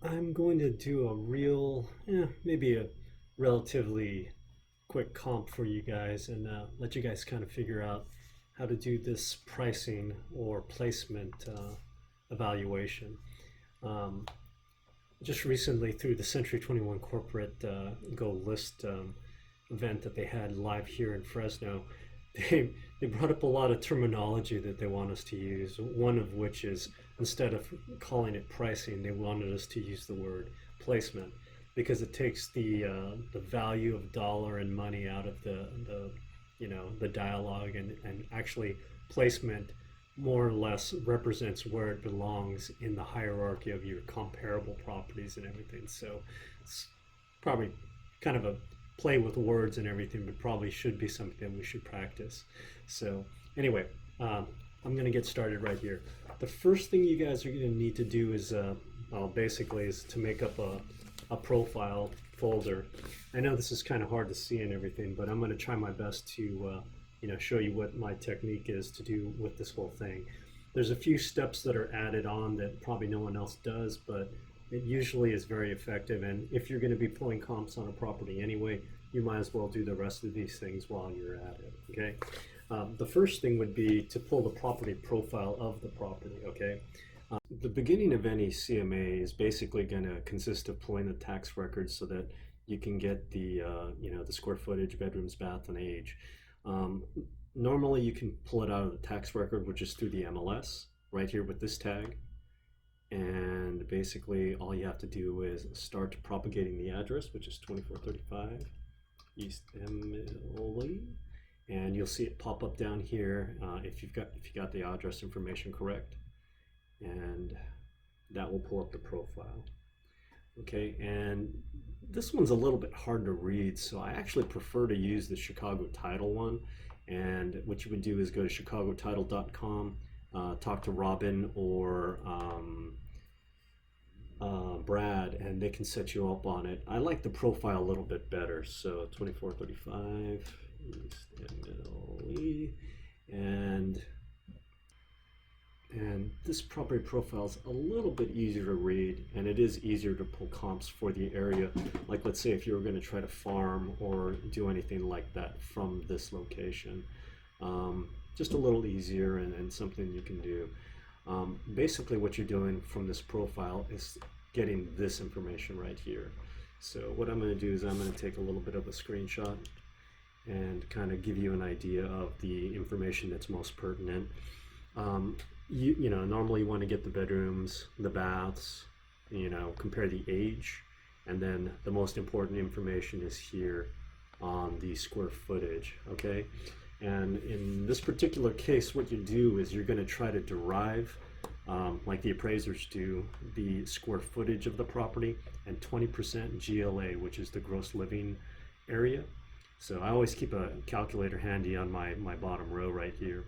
I'm going to do a maybe a relatively quick comp for you guys and let you guys kind of figure out how to do this pricing or placement evaluation. Um, just recently, through the Century 21 corporate Go List event that they had live here in Fresno, they, they brought up a lot of terminology that they want us to use. One of which is instead of calling it pricing, they wanted us to use the word placement because it takes the value of dollar and money out of the dialogue and actually placement more or less represents where it belongs in the hierarchy of your comparable properties and everything. So it's probably kind of a play with words and everything, but probably should be something we should practice. So anyway, I'm going to get started right here. The first thing you guys are going to need to do is basically is to make up a profile folder. I know this is kind of hard to see and everything, but I'm going to try my best to show you what my technique is to do with this whole thing. There's a few steps that are added on that probably no one else does, but it usually is very effective. And if you're going to be pulling comps on a property anyway, you might as well do the rest of these things while you're at it. Okay. The first thing would be to pull the property profile of the property. Okay. The beginning of any CMA is basically going to consist of pulling the tax records so that you can get the square footage, bedrooms, bath, and age. Um, Normally, you can pull it out of the tax record, which is through the MLS right here with this tag. And basically, all you have to do is start propagating the address, which is 2435 East Emily, and you'll see it pop up down here if you got the address information correct, and that will pull up the profile. Okay, and this one's a little bit hard to read, so I actually prefer to use the Chicago Title one. And what you would do is go to chicagotitle.com, talk to Robin or Brad, and they can set you up on it. I like the profile a little bit better. So 2435 East Emily, and this property profile is a little bit easier to read, and it is easier to pull comps for the area. Like, let's say if you were going to try to farm or do anything like that from this location, just a little easier and something you can do. Basically, what you're doing from this profile is getting this information right here. So what I'm going to do is I'm going to take a little bit of a screenshot and kind of give you an idea of the information that's most pertinent. Normally you want to get the bedrooms, the baths, compare the age, and then the most important information is here on the square footage, okay? And in this particular case, what you do is you're going to try to derive, like the appraisers do, the square footage of the property and 20% GLA, which is the gross living area. So I always keep a calculator handy on my bottom row right here.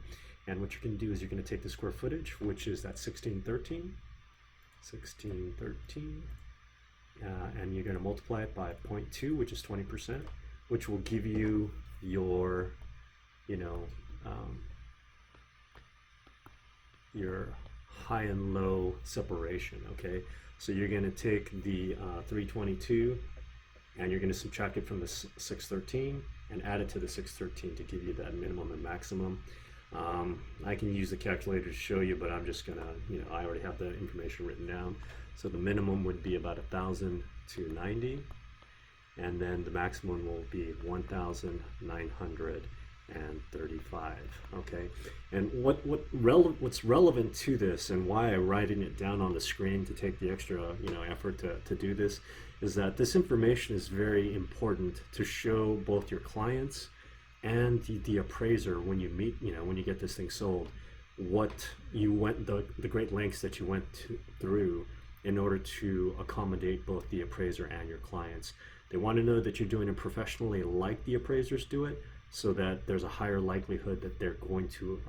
And what you're going to do is you're going to take the square footage, which is that 1613, and you're going to multiply it by 0.2, which is 20%, which will give you your, your high and low separation, okay? So you're going to take the 322 and you're going to subtract it from the 613 and add it to the 613 to give you that minimum and maximum. I can use the calculator to show you, but I'm just gonna, I already have the information written down. So the minimum would be about 1,090, and then the maximum will be 1,935. Okay, and what's relevant to this, and why I'm writing it down on the screen to take the extra effort to do this, is that this information is very important to show both your clients and the appraiser when you meet, when you get this thing sold, what you went, the great lengths that you went through in order to accommodate both the appraiser and your clients. They want to know that you're doing it professionally like the appraisers do it, so that there's a higher likelihood that they're going to,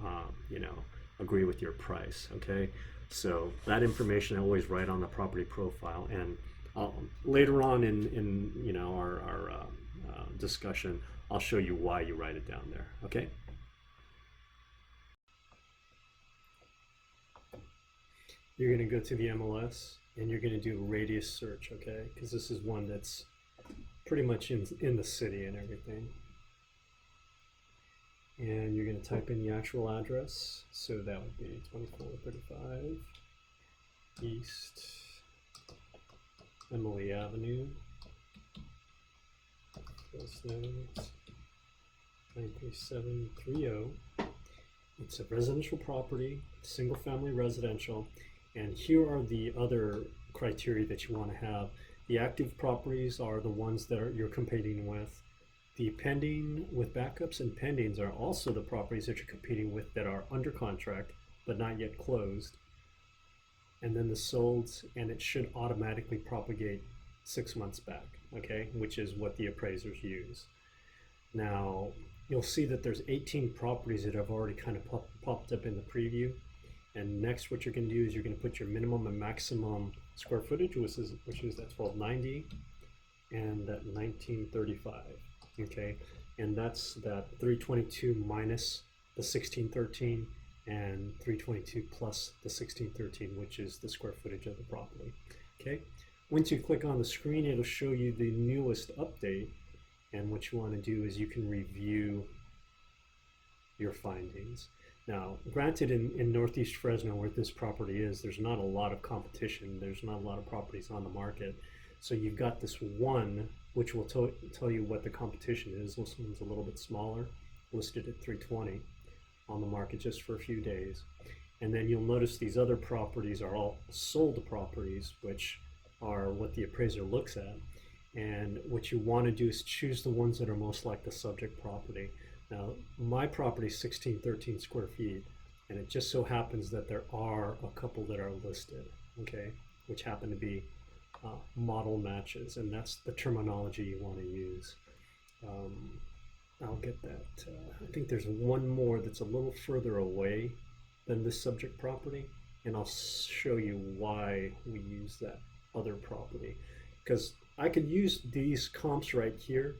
agree with your price, okay? So that information I always write on the property profile, and later on in our discussion, I'll show you why you write it down there, okay? You're going to go to the MLS, and you're going to do a radius search, okay? Because this is one that's pretty much in the city and everything. And you're going to type in the actual address. So that would be 2435 East Emily Avenue, Fresno 93730. It's a residential property, single family residential, and here are the other criteria that you want to have. The active properties are the ones that you're competing with. The pending with backups and pendings are also the properties that you're competing with that are under contract but not yet closed. And then the solds, and it should automatically propagate 6 months back, okay, which is what the appraisers use. Now, you'll see that there's 18 properties that have already kind of popped up in the preview. And next, what you're going to do is you're going to put your minimum and maximum square footage, which is that 1290 and that 1935, okay? And that's that 322 minus the 1613 and 322 plus the 1613, which is the square footage of the property, okay? Once you click on the screen, it'll show you the newest update. And what you want to do is you can review your findings. Now, granted, in Northeast Fresno, where this property is, there's not a lot of competition. There's not a lot of properties on the market. So you've got this one, which will tell you what the competition is. This one's a little bit smaller, listed at 320 on the market just for a few days. And then you'll notice these other properties are all sold properties, which are what the appraiser looks at. And what you want to do is choose the ones that are most like the subject property. Now, my property is 1613 square feet, and it just so happens that there are a couple that are listed, okay, which happen to be model matches, and that's the terminology you want to use. I'll get that. I think there's one more that's a little further away than this subject property, and I'll show you why we use that other property. Because I could use these comps right here,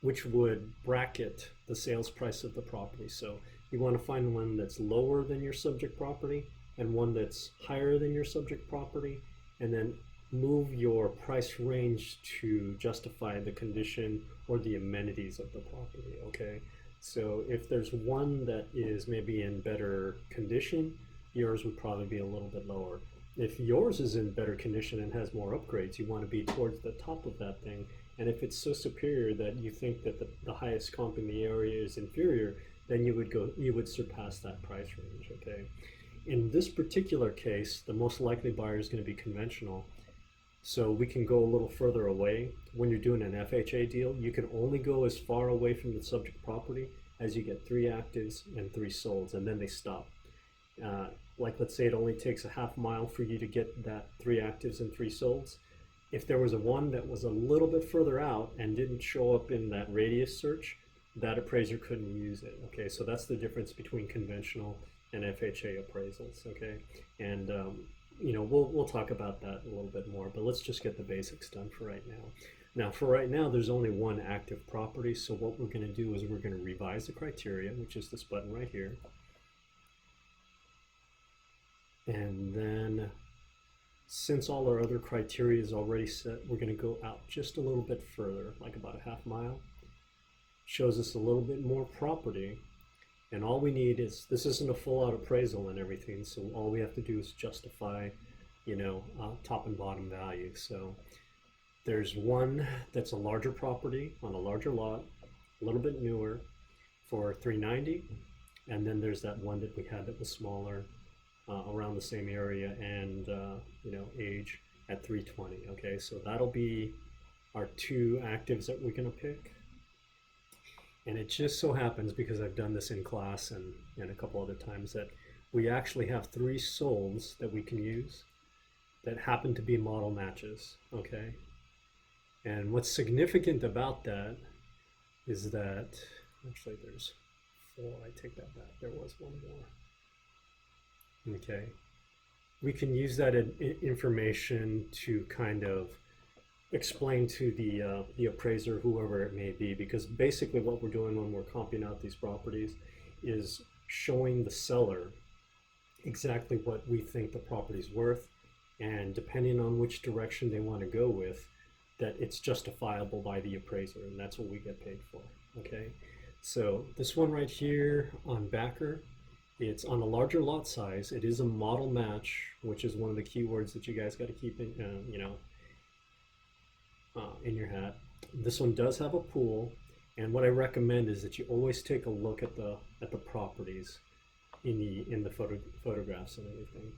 which would bracket the sales price of the property. So you want to find one that's lower than your subject property and one that's higher than your subject property, and then move your price range to justify the condition or the amenities of the property, okay? So if there's one that is maybe in better condition, yours would probably be a little bit lower. If yours is in better condition and has more upgrades, you want to be towards the top of that thing. And if it's so superior that you think that the highest comp in the area is inferior, then you would surpass that price range, okay? In this particular case, the most likely buyer is going to be conventional. So we can go a little further away. When you're doing an FHA deal, you can only go as far away from the subject property as you get 3 actives and 3 solds, and then they stop. Like let's say it only takes a half mile for you to get that 3 actives and 3 solds. If there was a one that was a little bit further out and didn't show up in that radius search, that appraiser couldn't use it, okay? So that's the difference between conventional and FHA appraisals, okay? And you know, we'll talk about that a little bit more, but let's just get the basics done for right now. Now, for right now, there's only one active property, so what we're going to do is we're going to revise the criteria, which is this button right here. And then, since all our other criteria is already set, we're going to go out just a little bit further, like about a half mile. Shows us a little bit more property. And all we need is, this isn't a full out appraisal and everything, so all we have to do is justify, you know, top and bottom value. So there's one that's a larger property on a larger lot, a little bit newer, for $390. And then there's that one that we had that was smaller, around the same area and, you know, age at $320. Okay, so that'll be our 2 actives that we're going to pick. And it just so happens, because I've done this in class and a couple other times, that we actually have 3 solds that we can use that happen to be model matches, okay? And what's significant about that is that, actually there's 4, I take that back, there was one more. Okay, we can use that information to kind of explain to the appraiser, whoever it may be, because basically what we're doing when we're comping out these properties is showing the seller exactly what we think the property's worth and depending on which direction they want to go with, that it's justifiable by the appraiser, and that's what we get paid for. Okay, so this one right here on backer, it's on a larger lot size. It is a model match, which is one of the keywords that you guys got to keep in, in your hat. This one does have a pool, and what I recommend is that you always take a look at the properties in the photographs and everything,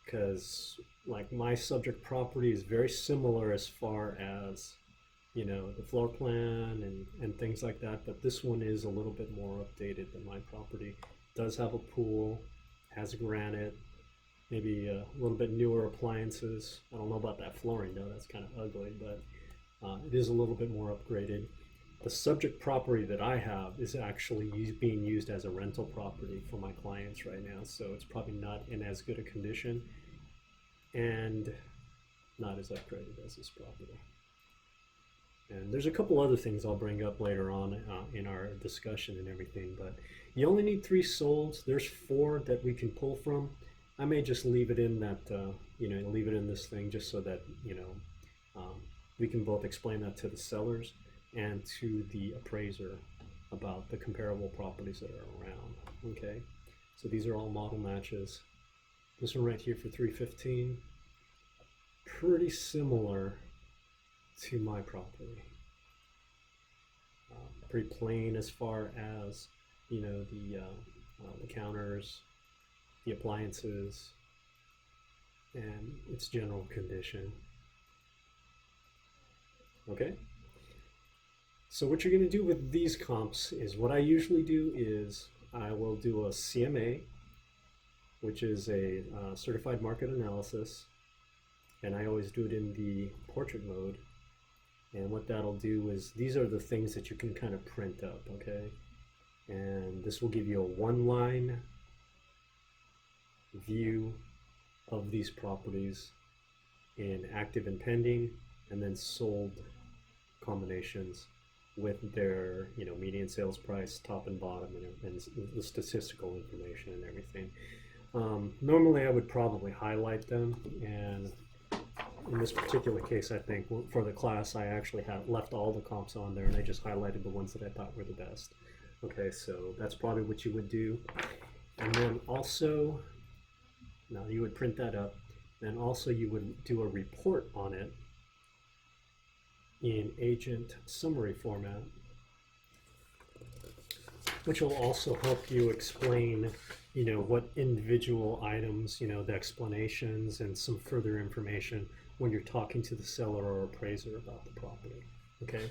because like my subject property is very similar as far as the floor plan and things like that, but this one is a little bit more updated than my property. It does have a pool, has granite, maybe a little bit newer appliances. I don't know about that flooring though, that's kind of ugly, but it is a little bit more upgraded. The subject property that I have is actually being used as a rental property for my clients right now, so it's probably not in as good a condition and not as upgraded as this property. And there's a couple other things I'll bring up later on in our discussion and everything, but you only need 3 solds. There's 4 that we can pull from. I may just leave it in that, leave it in this thing just so that, we can both explain that to the sellers and to the appraiser about the comparable properties that are around. Okay, so these are all model matches. This one right here for $315, pretty similar to my property. Pretty plain as far as the counters, the appliances, and its general condition. Okay, so what you're going to do with these comps is, what I usually do is I will do a CMA, which is a certified market analysis, and I always do it in the portrait mode. And what that'll do is, these are the things that you can kind of print up, okay? And this will give you a 1-line view of these properties in active and pending, and then sold combinations with their median sales price, top and bottom, and the statistical information and everything. Normally I would probably highlight them, and in this particular case, I think for the class I actually left all the comps on there, and I just highlighted the ones that I thought were the best. Okay, so that's probably what you would do. And then also, now you would print that up, and also you would do a report on it in agent summary format, which will also help you explain what individual items, the explanations and some further information when you're talking to the seller or appraiser about the property. Okay,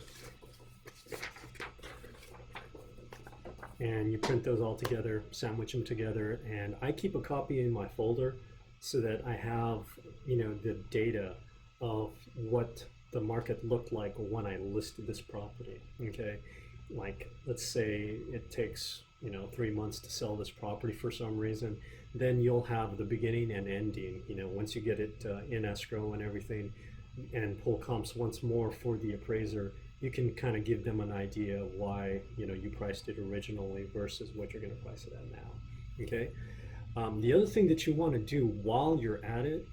and you print those all together, sandwich them together, and I keep a copy in my folder so that I have the data of what the market looked like when I listed this property. Okay, like let's say it takes 3 months to sell this property for some reason, then you'll have the beginning and ending. Once you get it in escrow and everything, and pull comps once more for the appraiser, you can kind of give them an idea of why you priced it originally versus what you're going to price it at now. Okay, the other thing that you want to do while you're at it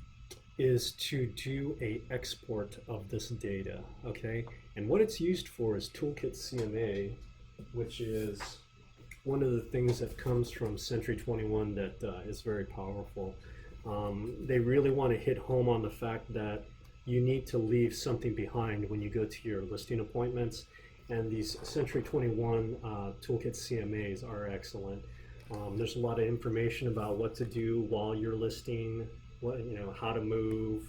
is to do a export of this data. Okay, and what it's used for is Toolkit CMA, which is one of the things that comes from Century 21 that is very powerful. They really want to hit home on the fact that you need to leave something behind when you go to your listing appointments, and these Century 21 Toolkit CMAs are excellent. There's a lot of information about what to do while you're listing, how to move,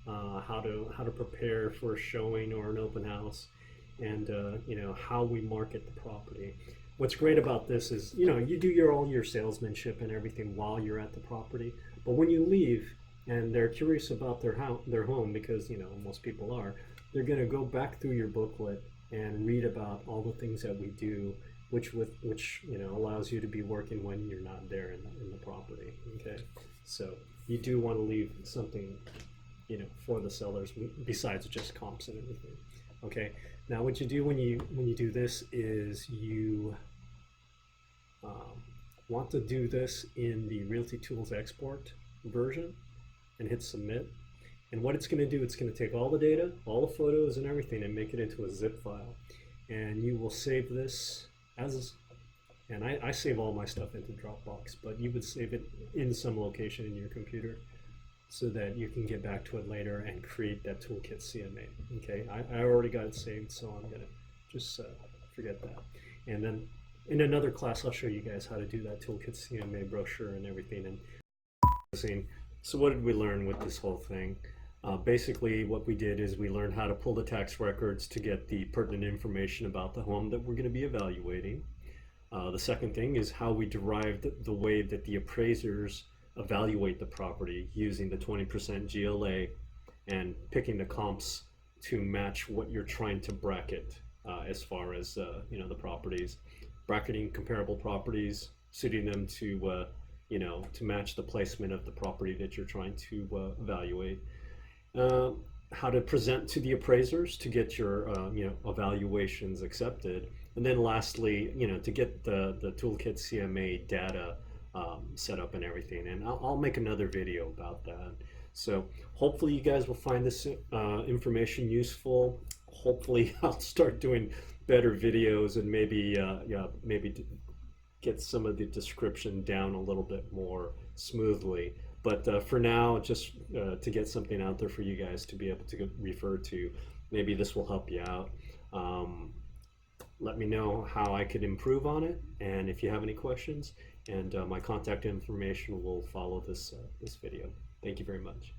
how to prepare for a showing or an open house, and how we market the property. What's great about this is you do all your salesmanship and everything while you're at the property, but when you leave and they're curious about their home, because most people are, they're going to go back through your booklet and read about all the things that we do, which allows you to be working when you're not there in the property. Okay, so you do want to leave something for the sellers besides just comps and everything. Okay, now what you do when you do this is you want to do this in the Realty Tools export version and hit submit. And what it's going to do, it's going to take all the data, all the photos and everything, and make it into a zip file. And you will save this as, and I save all my stuff into Dropbox, but you would save it in some location in your computer so that you can get back to it later and create that Toolkit CMA. Okay, I already got it saved, so I'm gonna just forget that. And then in another class, I'll show you guys how to do that Toolkit CMA brochure and everything. And so what did we learn with this whole thing? Basically, what we did is we learned how to pull the tax records to get the pertinent information about the home that we're going to be evaluating. The second thing is how we derived the way that the appraisers evaluate the property using the 20% GLA and picking the comps to match what you're trying to bracket as far as the properties, bracketing comparable properties, suiting them to to match the placement of the property that you're trying to evaluate. How to present to the appraisers to get your evaluations accepted, and then lastly, to get the Toolkit CMA data set up and everything. And I'll make another video about that. So hopefully you guys will find this information useful. Hopefully I'll start doing better videos and maybe get some of the description down a little bit more smoothly. But for now, just to get something out there for you guys to be able to refer to, maybe this will help you out. Let me know how I could improve on it, and if you have any questions, and my contact information will follow this video. Thank you very much.